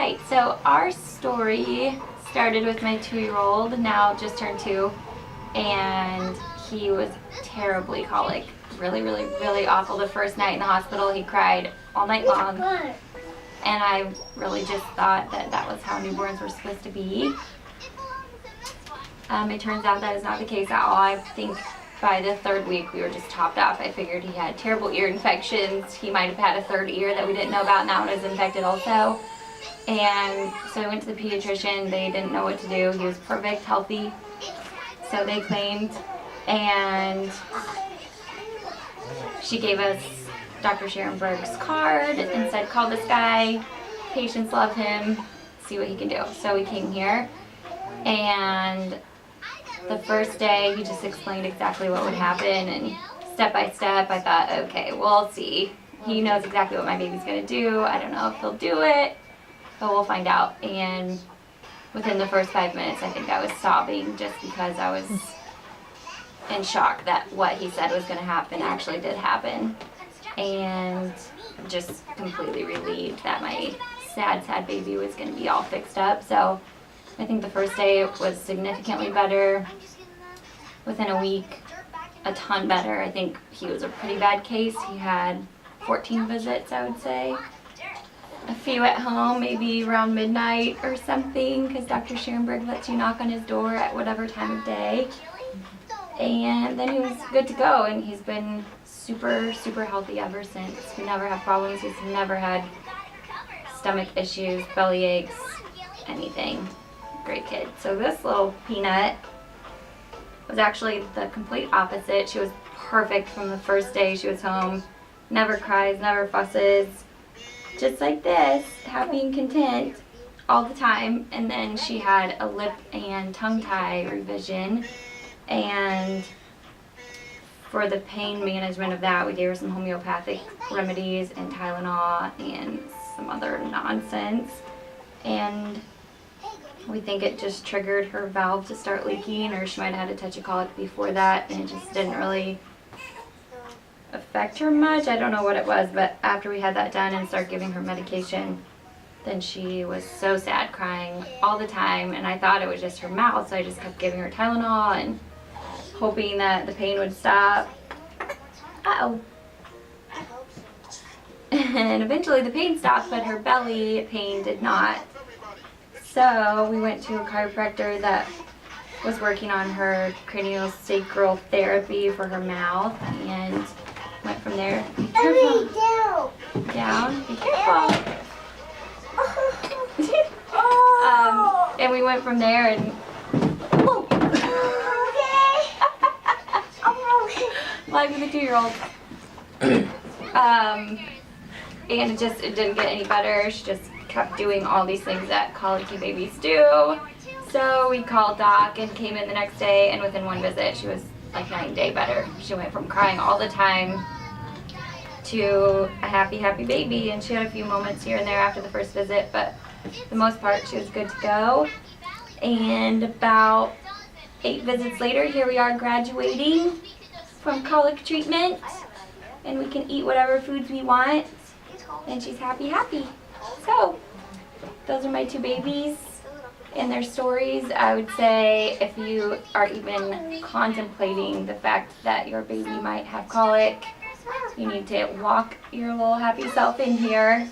Alright, so our story started with my 2-year-old, now just turned 2, and he was terribly colic. Really, really, really awful. The first night in the hospital, he cried all night long, and I really just thought that that was how newborns were supposed to be. It turns out that is not the case at all. I think by the 3rd week we were just topped off. I figured he had terrible ear infections. He might have had a 3rd ear that we didn't know about, and that one was infected also. And so I went to the pediatrician. They didn't know what to do. He was perfect, healthy, so they claimed. And she gave us Dr. Sharon Berg's card and said, call this guy. Patients love him. See what he can do. So we came here, and the first day he just explained exactly what would happen, and step by step I thought, okay, we'll see. He knows exactly what my baby's going to do. I don't know if he'll do it, but we'll find out. And within the first 5 minutes, I think I was sobbing just because I was in shock that what he said was going to happen actually did happen. And just completely relieved that my sad, sad baby was going to be all fixed up. So I think the first day was significantly better. Within a week, a ton better. I think he was a pretty bad case. He had 14 visits, I would say. A few at home, maybe around midnight or something, because Dr. Schoenberg lets you knock on his door at whatever time of day. And then he was good to go, and he's been super, super healthy ever since. We never had problems. He's never had stomach issues, belly aches, anything. Great kid. So this little peanut was actually the complete opposite. She was perfect from the first day she was home. Never cries, never fusses. Just like this, happy and content all the time. And then she had a lip and tongue tie revision, and for the pain management of that, we gave her some homeopathic remedies and Tylenol and some other nonsense, and we think it just triggered her valve to start leaking, or she might have had a touch of colic before that, and it just didn't really affect her much. I don't know what it was, but after we had that done and started giving her medication, then she was so sad, crying all the time, and I thought it was just her mouth, so I just kept giving her Tylenol and hoping that the pain would stop. Uh-oh. And eventually the pain stopped, but her belly pain did not. So we went to a chiropractor that was working on her craniosacral therapy for her mouth, and went from there. Be careful. Down. Be careful. And we went from there, and live with a 2-year-old. And it didn't get any better. She just kept doing all these things that colicky babies do. So we called Doc and came in the next day, and within 1 visit she was like night and day better. She went from crying all the time to a happy, happy baby, and she had a few moments here and there after the first visit, but for the most part she was good to go. And about 8 visits later, here we are graduating from colic treatment, and we can eat whatever foods we want, and she's happy, happy. So those are my 2 babies and their stories. I would say if you are even contemplating the fact that your baby might have colic, you need to walk your little happy self in here